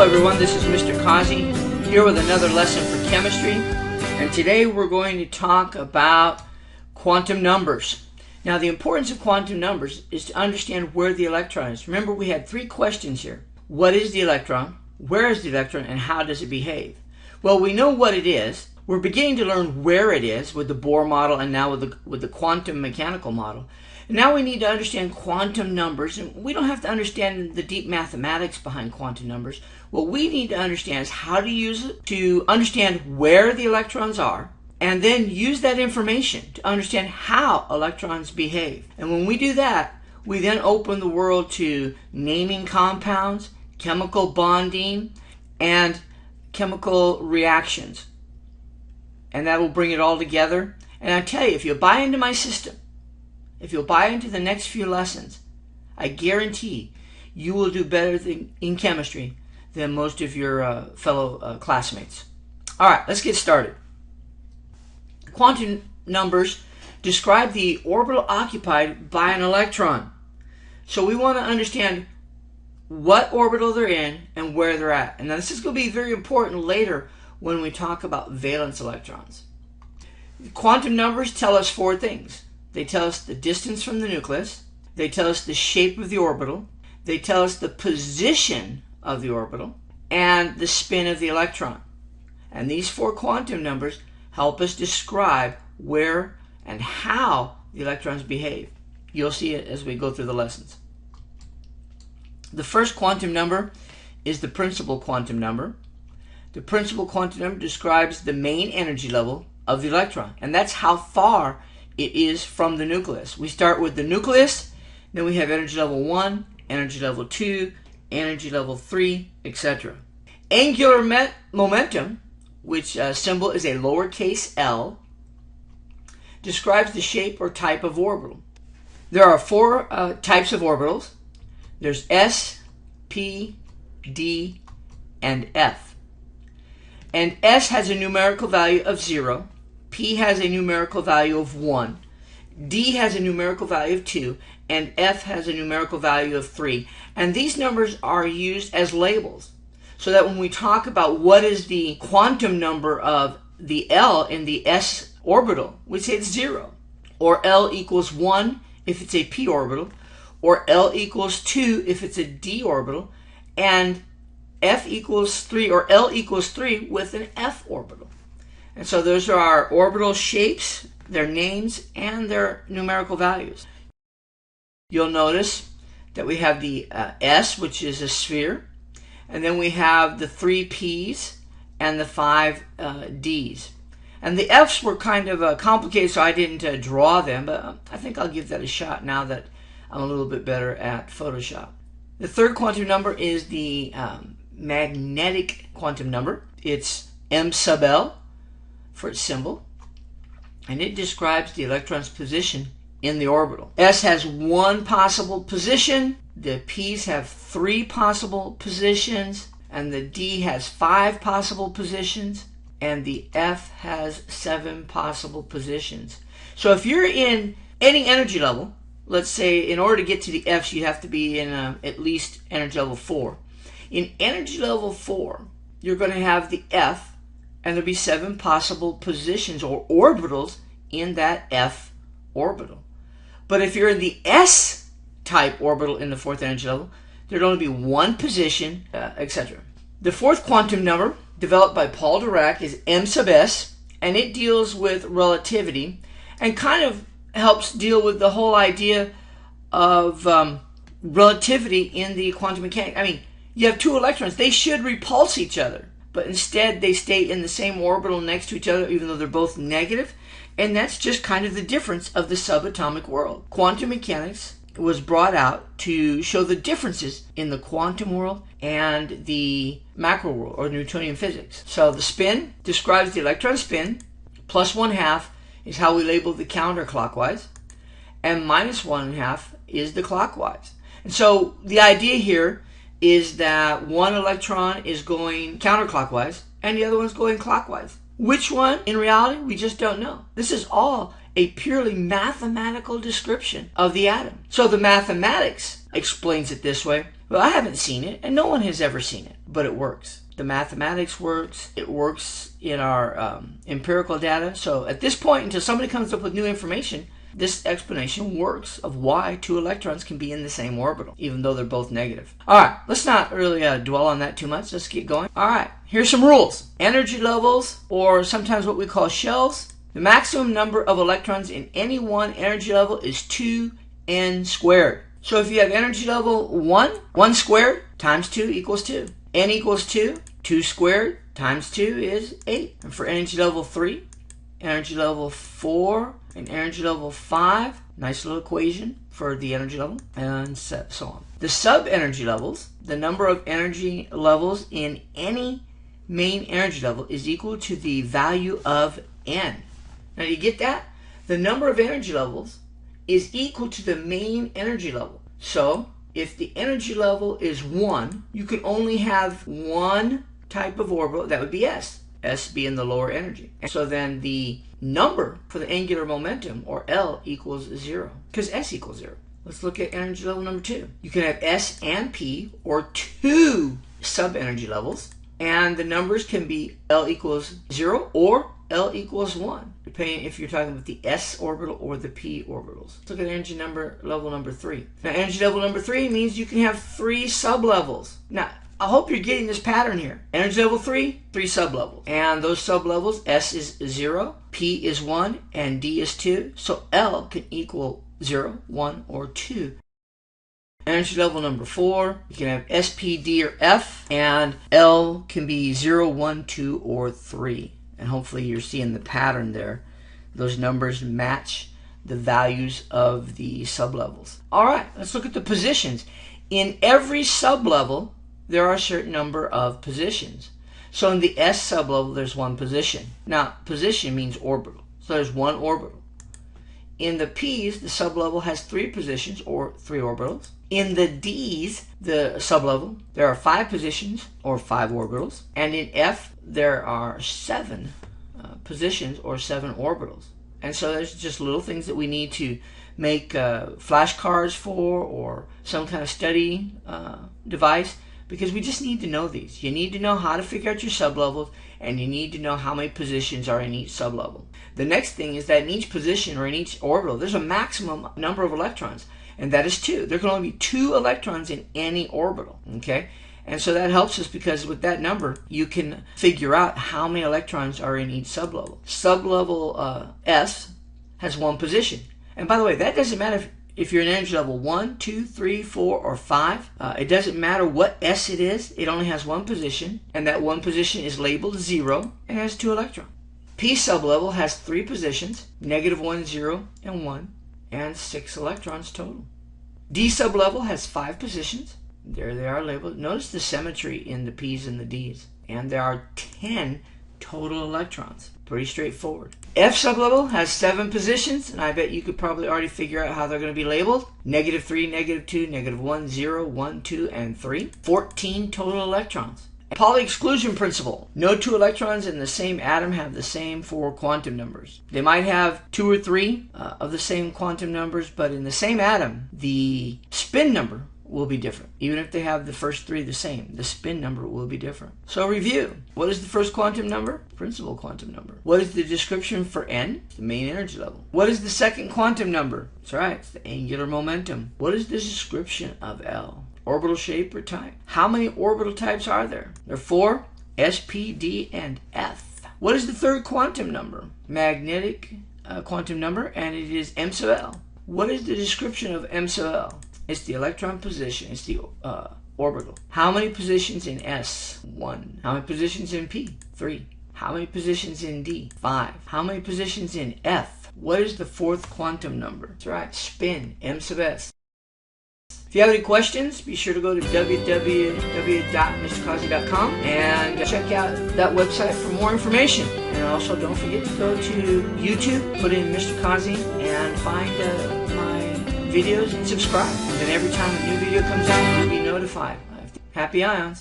everyone, this is Mr. Kazi here with another lesson for chemistry, and today we're going to talk about quantum numbers. Now, the importance of quantum numbers is to understand where the electron is. Remember, we had three questions here. What is the electron? Where is the electron? And how does it behave? Well, we know what it is. We're beginning to learn where it is with the Bohr model and now with the quantum mechanical model. And now we need to understand quantum numbers, and we don't have to understand the deep mathematics behind quantum numbers. What we need to understand is how to use it to understand where the electrons are, and then use that information to understand how electrons behave. And when we do that, we then open the world to naming compounds, chemical bonding, and chemical reactions. And that will bring it all together. And I tell you, if you buy into my system, if you'll buy into the next few lessons, I guarantee you will do better in chemistry than most of your fellow classmates. All right, let's get started. Quantum numbers describe the orbital occupied by an electron. So we want to understand what orbital they're in and where they're at. And now this is going to be very important later when we talk about valence electrons. Quantum numbers tell us four things. They tell us the distance from the nucleus, they tell us the shape of the orbital, they tell us the position of the orbital, and the spin of the electron. And these four quantum numbers help us describe where and how the electrons behave. You'll see it as we go through the lessons. The first quantum number is the principal quantum number. The principal quantum number describes the main energy level of the electron, and that's how far it is from the nucleus. We start with the nucleus, then we have energy level 1, energy level 2, energy level 3, etc. Angular momentum, which symbol is a lowercase l, describes the shape or type of orbital. There are four types of orbitals. There's S, P, D, and F. And S has a numerical value of 0. P has a numerical value of 1, D has a numerical value of 2, and F has a numerical value of 3. And these numbers are used as labels, so that when we talk about what is the quantum number of the L in the S orbital, we say it's 0, or L equals 1 if it's a P orbital, or L equals 2 if it's a D orbital, and F equals 3, or L equals 3 with an F orbital. And so those are our orbital shapes, their names, and their numerical values. You'll notice that we have the S, which is a sphere, and then we have the 3 P's and the 5 D's. And the F's were kind of complicated, so I didn't draw them, but I think I'll give that a shot now that I'm a little bit better at Photoshop. The third quantum number is the magnetic quantum number. It's M sub L for its symbol, and it describes the electron's position in the orbital. S has one possible position, the P's have 3 possible positions, and the D has 5 possible positions, and the F has 7 possible positions. So if you're in any energy level, let's say in order to get to the F's you have to be in at least energy level 4. In energy level 4, you're going to have the F, and there'll be 7 possible positions or orbitals in that F orbital. But if you're in the S-type orbital in the 4th energy level, there'd only be 1 position, etc. The 4th quantum number, developed by Paul Dirac, is M sub S, and it deals with relativity and kind of helps deal with the whole idea of relativity in the quantum mechanics. I mean, you have 2 electrons. They should repulse each other, but instead they stay in the same orbital next to each other even though they're both negative, and that's just kind of the difference of the subatomic world. Quantum mechanics was brought out to show the differences in the quantum world and the macro world, or Newtonian physics. So the spin describes the electron spin, plus 1/2 is how we label the counterclockwise, and minus 1/2 is the clockwise. And so the idea here is that one electron is going counterclockwise and the other one's going clockwise. Which one, in reality, we just don't know. This is all a purely mathematical description of the atom. So the mathematics explains it this way. Well, I haven't seen it, and no one has ever seen it, but it works. The mathematics works. It works in our empirical data. So at this point, until somebody comes up with new information, this explanation works of why two electrons can be in the same orbital, even though they're both negative. All right, let's not really dwell on that too much. Let's get going. All right, here's some rules. Energy levels, or sometimes what we call shells. The maximum number of electrons in any one energy level is 2n squared. So if you have energy level 1 squared times 2 equals 2. N equals 2. 2 squared times 2 is 8. And for energy level 3, energy level 4, and energy level 5, nice little equation for the energy level, and so on. The sub-energy levels, the number of energy levels in any main energy level is equal to the value of n. Now you get that? The number of energy levels is equal to the main energy level. So if the energy level is 1, you can only have one type of orbital. That would be S. S being the lower energy. And so then the number for the angular momentum, or L, equals 0, because S equals 0. Let's look at energy level number 2. You can have S and P, or 2 sub-energy levels, and the numbers can be L equals 0 or L equals 1, depending if you're talking about the S orbital or the P orbitals. Let's look at energy level number 3. Now, energy level number 3 means you can have 3 sublevels. Now, I hope you're getting this pattern here. Energy level 3, 3 sublevels. And those sublevels, S is 0, P is 1, and D is 2. So L can equal 0, 1, or 2. Energy level number 4, you can have S, P, D, or F, and L can be 0, 1, 2, or 3. And hopefully you're seeing the pattern there. Those numbers match the values of the sublevels. All right, let's look at the positions. In every sublevel, there are a certain number of positions. So in the S sublevel, there's 1 position. Now, position means orbital. So there's 1 orbital. In the P's, the sublevel has 3 positions, or 3 orbitals. In the D's, the sublevel, there are 5 positions, or 5 orbitals. And in F, there are 7 positions, or 7 orbitals. And so there's just little things that we need to make flashcards for, or some kind of study device, because we just need to know these. You need to know how to figure out your sublevels, and you need to know how many positions are in each sublevel. The next thing is that in each position, or in each orbital, there's a maximum number of electrons, and that is 2. There can only be 2 electrons in any orbital, okay? And so that helps us, because with that number, you can figure out how many electrons are in each sublevel. Sublevel S has 1 position. And by the way, that doesn't matter if you're in energy level 1, 2, 3, 4, or 5. It doesn't matter what S it is. It only has 1 position, and that 1 position is labeled 0 and has 2 electrons. P sublevel has 3 positions, -1, 0, and 1, and 6 electrons total. D sublevel has 5 positions. There they are labeled. Notice the symmetry in the P's and the D's. And there are 10 total electrons. Pretty straightforward. F sublevel has 7 positions, and I bet you could probably already figure out how they're going to be labeled. -3, -2, -1, 0, 1, 2, and 3. 14 total electrons. Pauli exclusion principle. No 2 electrons in the same atom have the same 4 quantum numbers. They might have 2 or 3 of the same quantum numbers, but in the same atom, the spin number will be different. Even if they have the first 3 the same, the spin number will be different. So review. What is the first quantum number? Principal quantum number. What is the description for N? The main energy level. What is the second quantum number? That's right, it's the angular momentum. What is the description of L? Orbital shape or type. How many orbital types are there? There are 4, S, P, D, and F. What is the third quantum number? Magnetic quantum number, and it is m sub L. What is the description of m sub L? It's the electron position. It's the orbital. How many positions in S? 1. How many positions in P? 3. How many positions in D? 5. How many positions in F? What is the fourth quantum number? That's right, spin, m sub S. If you have any questions, be sure to go to www.mrkazi.com and check out that website for more information. And also don't forget to go to YouTube, put in Mr. Kazi, and find my videos and subscribe. And then every time a new video comes out, you'll be notified. Happy ions!